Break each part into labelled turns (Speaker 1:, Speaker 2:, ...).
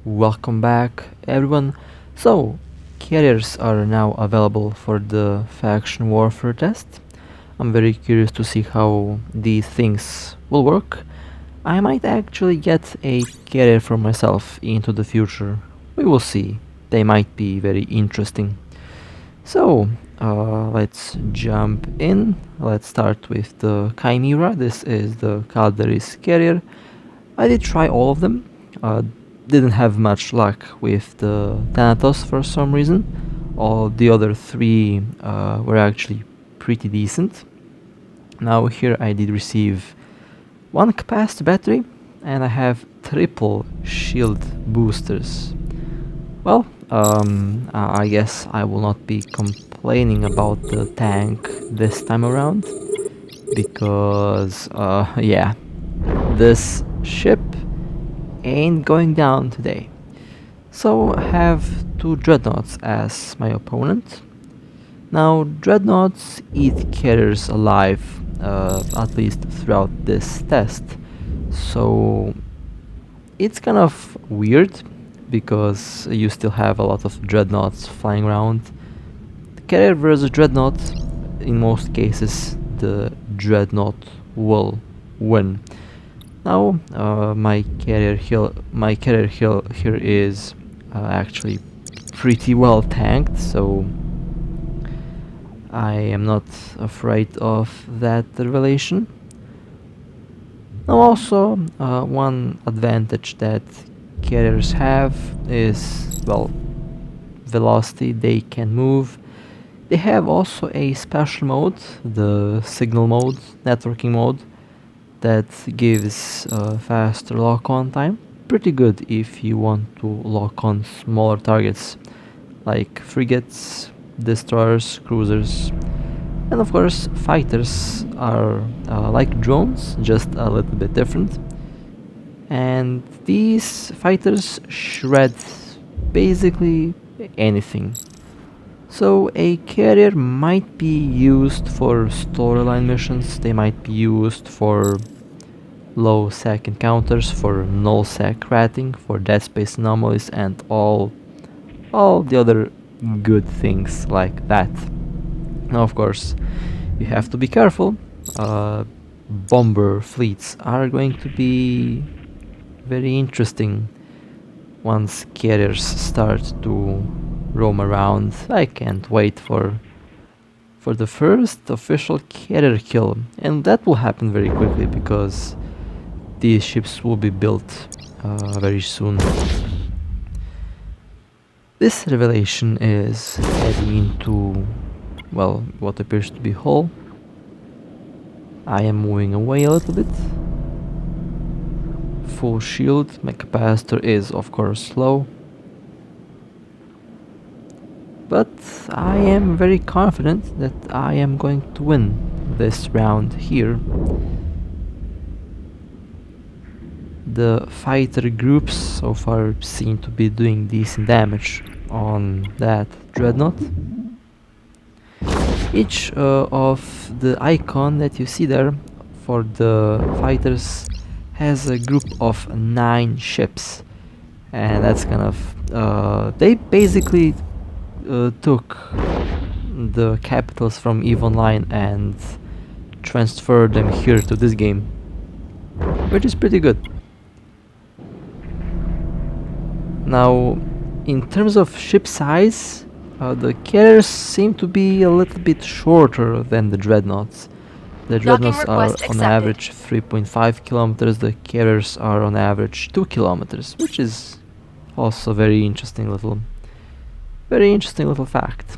Speaker 1: Welcome back, everyone. So, carriers are now available for the faction warfare test. I'm very curious to see how these things will work. I might actually get a carrier for myself into the future. We will see. They might be very interesting. So, let's jump in. Let's start with the Chimera. This is the Calderis carrier. I did try all of them. Didn't have much luck with the Thanatos for some reason. All the other three were actually pretty decent. Now here I did receive one capacitor battery and I have triple shield boosters. Well, I guess I will not be complaining about the tank this time around because yeah, this ship ain't going down today. So I have two dreadnoughts as my opponent. Now dreadnoughts eat carriers alive, at least throughout this test. So it's kind of weird because you still have a lot of dreadnoughts flying around. Carrier versus dreadnought, in most cases the dreadnought will win. Now my carrier here is actually pretty well tanked, so I am not afraid of that revelation. Now also one advantage that carriers have is, well, velocity. They can move. They have also a special mode, the signal mode, networking mode, that gives faster lock-on time. Pretty good if you want to lock on smaller targets like frigates, destroyers, cruisers, and of course fighters are like drones, just a little bit different. And these fighters shred basically anything. So a carrier might be used for storyline missions, they might be used for low sec encounters, for null sec ratting, for dead space anomalies, and all the other good things like that. Now of course you have to be careful. Bomber fleets are going to be very interesting once carriers start to roam around. I can't wait for the first official carrier kill, and that will happen very quickly because these ships will be built very soon. This revelation is heading into, well, what appears to be hull. I am moving away a little bit. Full shield. My capacitor is of course low, but I am very confident that I am going to win this round here. The fighter groups so far seem to be doing decent damage on that dreadnought. Each of the icon that you see there for the fighters has a group of 9 ships, and that's kind of they basically took the capitals from Evenline and transferred them here to this game, which is pretty good. Now, in terms of ship size, the carriers seem to be a little bit shorter than the dreadnoughts. The dreadnoughts are on average 3.5 kilometers, the carriers are on average 2 kilometers, which is also very interesting little fact.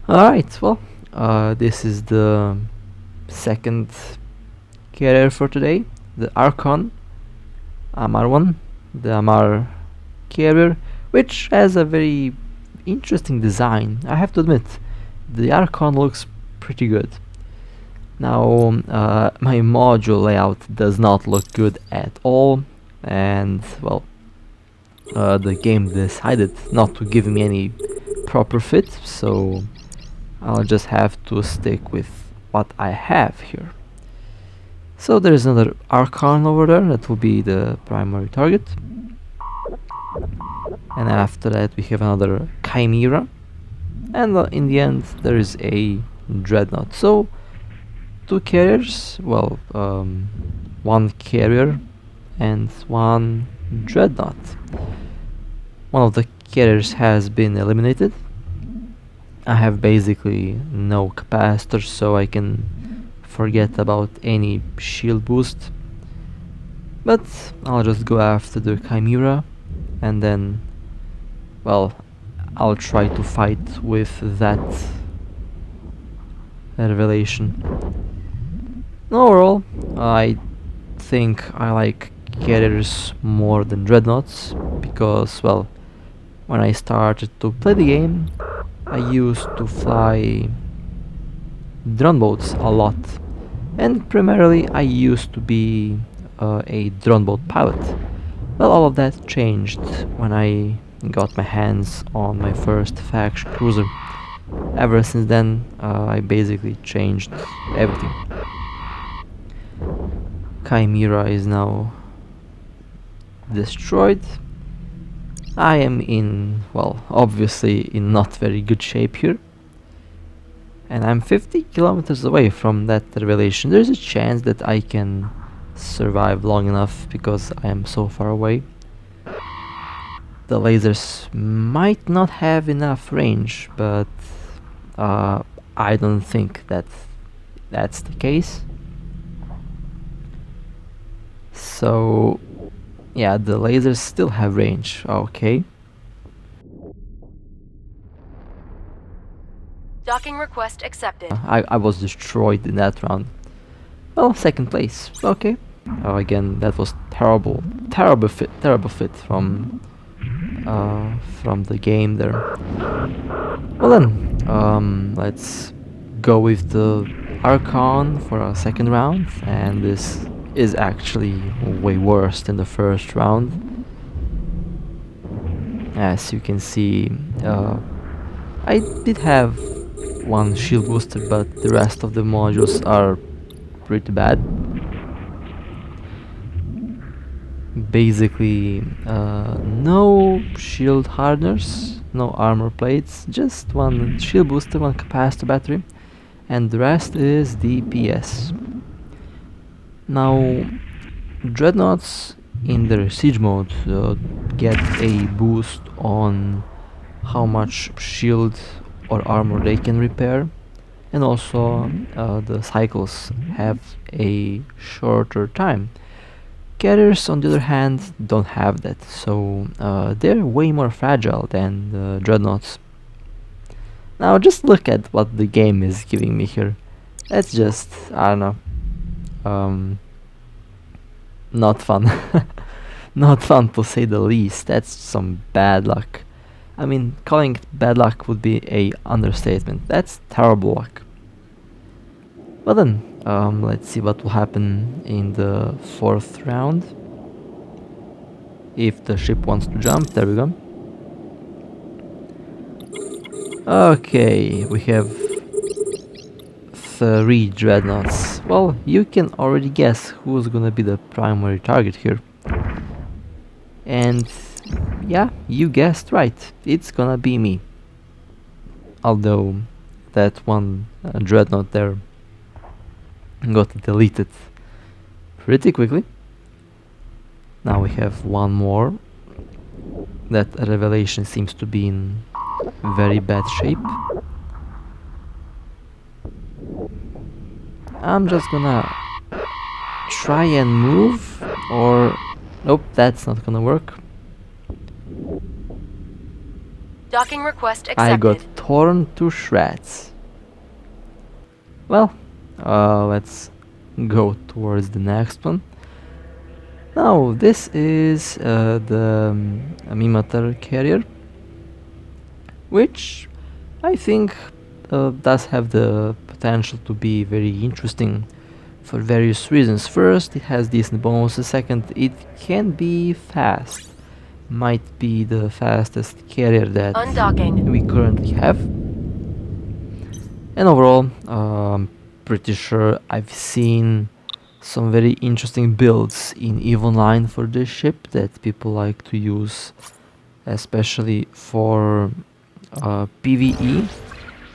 Speaker 1: Alright, well, this is the second carrier for today, the Archon, Amar one, the Amar carrier, which has a very interesting design. I have to admit, the Archon looks pretty good. Now, my module layout does not look good at all, and well, the game decided not to give me any proper fit, so I'll just have to stick with what I have here. So there is another Arkhan over there, that will be the primary target. and after that we have another Chimera, and in the end there is a dreadnought. So 2 carriers, well, 1 carrier and 1 dreadnought. One of the carriers has been eliminated. I have basically no capacitor, so I can forget about any shield boost. But I'll just go after the Chimera, and then, well, I'll try to fight with that revelation. Overall, I think I like carriers more than dreadnoughts, because, well, when I started to play the game, I used to fly drone boats a lot, and primarily I used to be a drone boat pilot. Well, all of that changed when I got my hands on my first faction cruiser. Ever since then, I basically changed everything. Chimera is now destroyed. I am in, well, obviously in not very good shape here. And I'm 50 kilometers away from that revelation. There's a chance that I can survive long enough because I am so far away. The lasers might not have enough range, but I don't think that that's the case. So yeah, the lasers still have range. Okay.
Speaker 2: Docking request accepted.
Speaker 1: I was destroyed in that round. Well, 2nd place. Okay. Again, that was terrible fit from the game there. Well then, let's go with the Archon for our 2nd round, and this is actually way worse than the 1st round. As you can see, I did have 1 shield booster, but the rest of the modules are pretty bad. Basically, no shield hardeners, no armor plates, just 1 shield booster, 1 capacitor battery, and the rest is DPS. Now, dreadnoughts in their siege mode get a boost on how much shield or armor they can repair, and also the cycles have a shorter time. Carriers, on the other hand, don't have that, so they're way more fragile than the dreadnoughts. Now just look at what the game is giving me here. That's just, I don't know, not fun. Not fun to say the least. That's some bad luck. I mean, calling it bad luck would be a understatement. That's terrible luck. Well then, let's see what will happen in the 4th round. If the ship wants to jump, there we go. Okay, we have 3 dreadnoughts. Well, you can already guess who's gonna be the primary target here. And yeah, you guessed right, it's gonna be me. Although that 1 dreadnought there got deleted pretty quickly. Now we have 1 more. That revelation seems to be in very bad shape. I'm just gonna try and move, or nope, that's not gonna work.
Speaker 2: Docking request accepted.
Speaker 1: I got torn to shreds. Well, let's go towards the next one. Now, this is the Amimoto carrier, which I think does have the potential to be very interesting for various reasons. First, it has decent bonuses. Second, it can be fast. Might be the fastest carrier that we currently have. And overall, pretty sure I've seen some very interesting builds in Evenline for this ship that people like to use especially for PvE.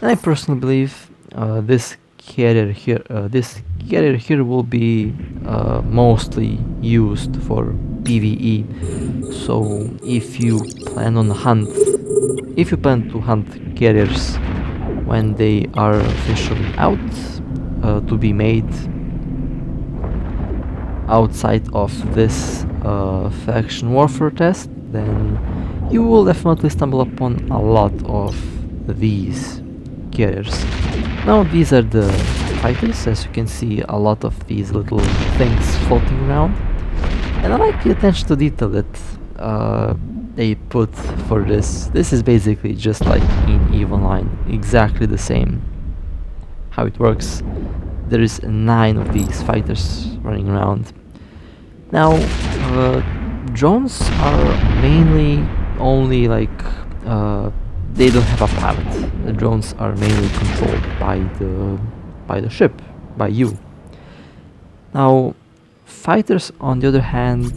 Speaker 1: And I personally believe this carrier here will be mostly used for PvE. So if you plan to hunt carriers when they are officially out to be made outside of this faction warfare test, then you will definitely stumble upon a lot of these carriers. Now these are the fighters. As you can see, a lot of these little things floating around, and I like the attention to detail that they put for this. This is basically just like in Evenline, exactly the same how it works. There is 9 of these fighters running around. Now drones are mainly only like they don't have a pilot. The drones are mainly controlled by the ship, by you. Now fighters, on the other hand,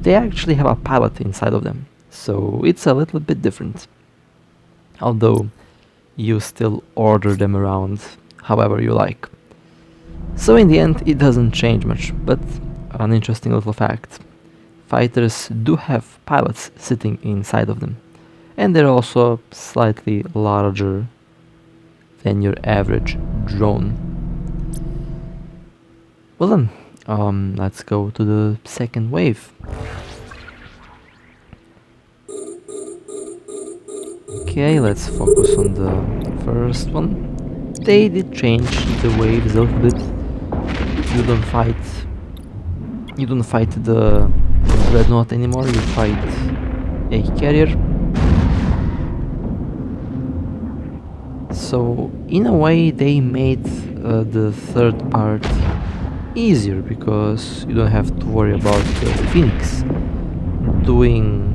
Speaker 1: they actually have a pilot inside of them, so it's a little bit different. Although you still order them around however you like. So in the end it doesn't change much, but an interesting little fact. Fighters do have pilots sitting inside of them, and they're also slightly larger than your average drone. Well then, let's go to the second wave. Okay, let's focus on the first one. They did change the waves a little bit. You don't fight the dreadnought anymore, you fight a carrier. So in a way they made the third part easier, because you don't have to worry about the Phoenix doing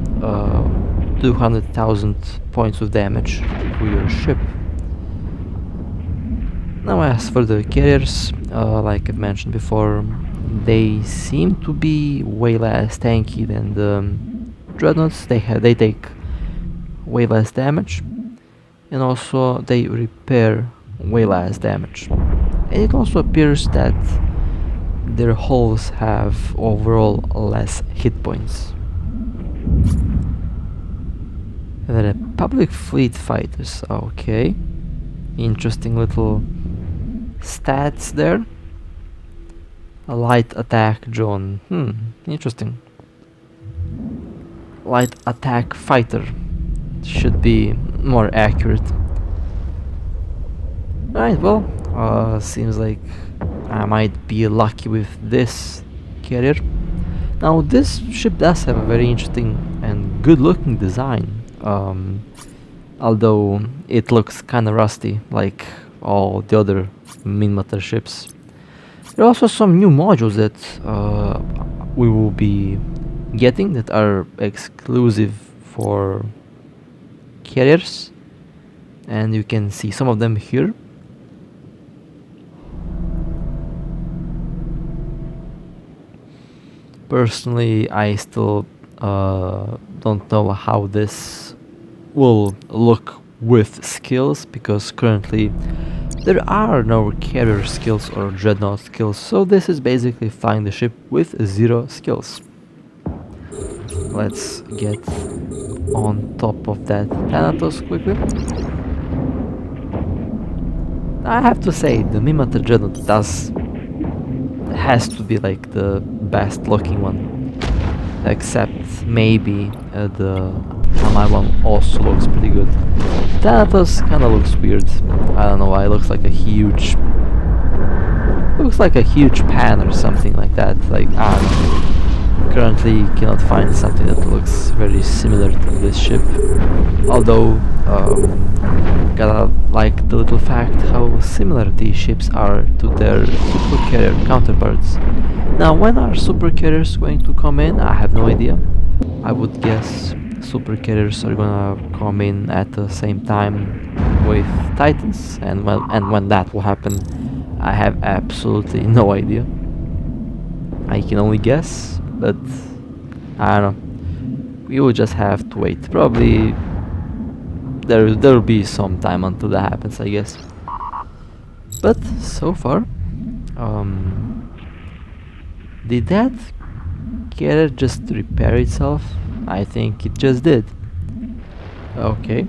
Speaker 1: 200,000 points of damage to your ship. Now as for the carriers, like I've mentioned before, they seem to be way less tanky than the dreadnoughts. They take way less damage, and also they repair way less damage. And it also appears that their hulls have overall less hit points. The Republic fleet fighters, okay, interesting little stats there. A light attack drone, interesting. Light attack fighter should be more accurate. Right, well, seems like I might be lucky with this carrier. Now this ship does have a very interesting and good looking design, although it looks kinda rusty like all the other Minmatar ships. There are also some new modules that we will be getting that are exclusive for carriers, and you can see some of them here. Personally, I still don't know how this will look with skills, because currently there are no carrier skills or dreadnought skills, so this is basically flying the ship with 0 skills. Let's get on top of that Thanatos quickly. I have to say, the Minmatar dreadnought has to be like the best looking one, except maybe the my one also looks pretty good. Thanatos kinda looks weird. I don't know why. It looks like a huge pan or something like that. Like, I don't know. Currently cannot find something that looks very similar to this ship. Although gotta like the little fact how similar these ships are to their super carrier counterparts. Now, when are super carriers going to come in? I have no idea. I would guess super carriers are gonna come in at the same time with Titans, and when that will happen, I have absolutely no idea. I can only guess, but I don't know. we will just have to wait. Probably there'll be some time until that happens, I guess. But so far, did that carrier just repair itself? I think it just did. Okay,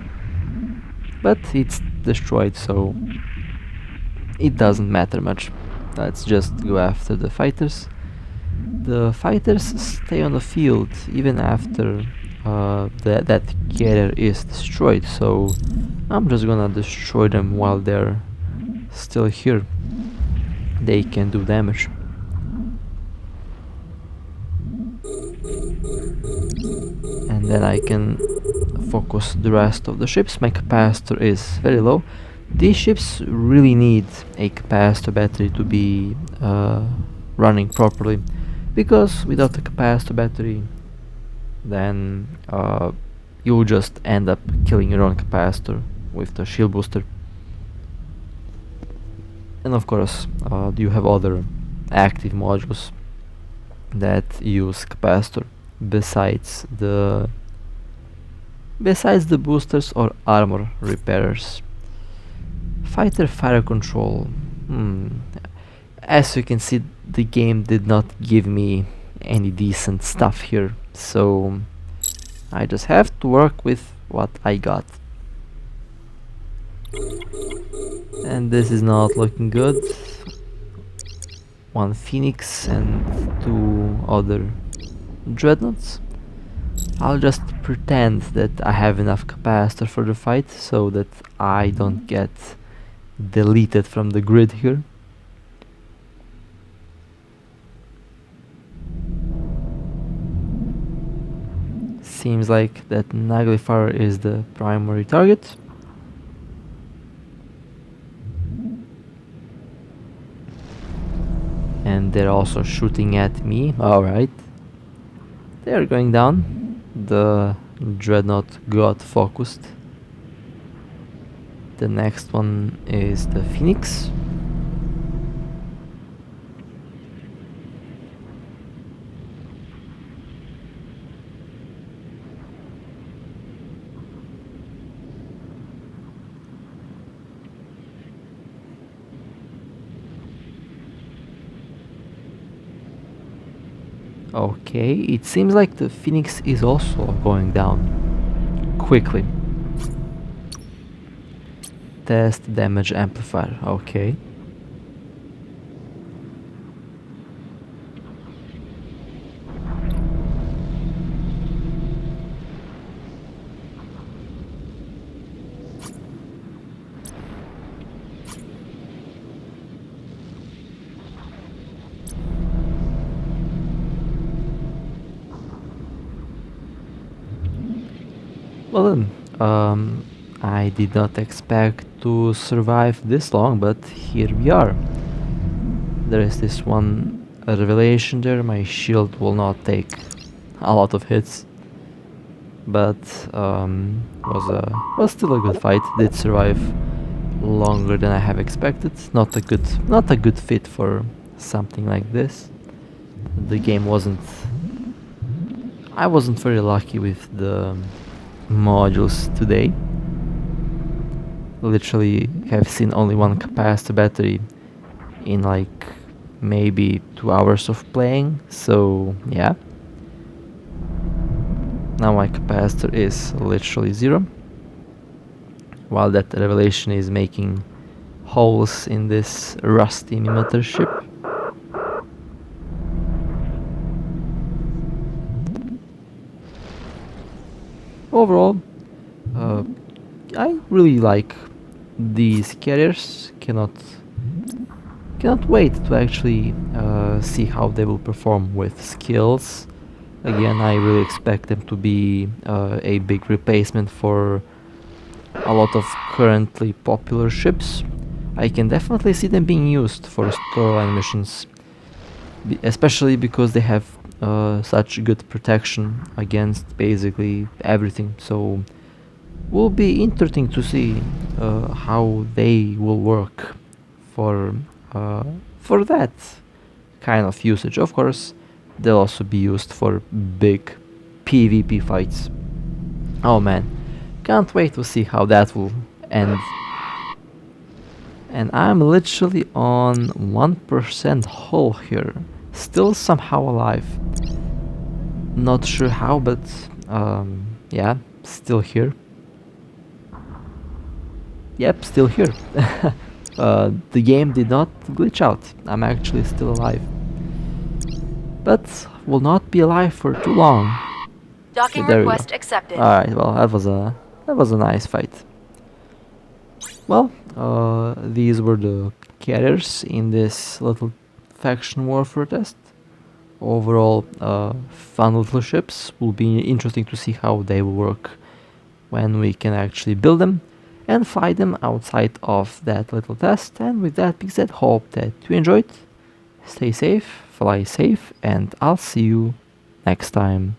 Speaker 1: but it's destroyed, so it doesn't matter much. Let's just go after the fighters. The fighters stay on the field even after that carrier is destroyed, so I'm just gonna destroy them while they're still here. They can do damage. And then I can focus the rest of the ships. My capacitor is very low. These ships really need a capacitor battery to be running properly, because without a capacitor battery, then you'll just end up killing your own capacitor with the shield booster. And of course, you have other active modules that use capacitor besides the boosters or armor repairers. Fighter fire control. As you can see, the game did not give me any decent stuff here, so I just have to work with what I got. And this is not looking good. One Phoenix and 2 other Dreadnoughts. I'll just pretend that I have enough capacitor for the fight so that I don't get deleted from the grid here. Seems like that Naglifar is the primary target. And they're also shooting at me. Alright. They're going down. The Dreadnought got focused. The next one is the Phoenix. Okay, it seems like the Phoenix is also going down quickly. Test damage amplifier, okay. Well then, I did not expect to survive this long, but here we are. There is this one revelation there. My shield will not take a lot of hits, but was still a good fight. Did survive longer than I have expected. Not a good fit for something like this. The game wasn't. I wasn't very lucky with the modules today. Literally have seen only one capacitor battery in like maybe 2 hours of playing, so yeah. Now my capacitor is literally 0, while that revelation is making holes in this rusty Amimoto ship. Overall, I really like these carriers. Cannot wait to actually see how they will perform with skills. Again, I really expect them to be a big replacement for a lot of currently popular ships. I can definitely see them being used for storyline missions, especially because they have such good protection against basically everything. So will be interesting to see how they will work for that kind of usage. Of course, they'll also be used for big PvP fights. Oh man, can't wait to see how that will end. And I'm literally on 1% hull here, still somehow alive. Not sure how, but yeah, still here. Yep, still here. The game did not glitch out. I'm actually still alive. But will not be alive for too long.
Speaker 2: Docking
Speaker 1: There we go.
Speaker 2: request accepted.
Speaker 1: Alright, well that was a nice fight. Well, these were the carriers in this little faction warfare test. Overall, fun little ships. Will be interesting to see how they will work when we can actually build them and fly them outside of that little test. And with that being said, hope that you enjoyed. Stay safe, fly safe, and I'll see you next time.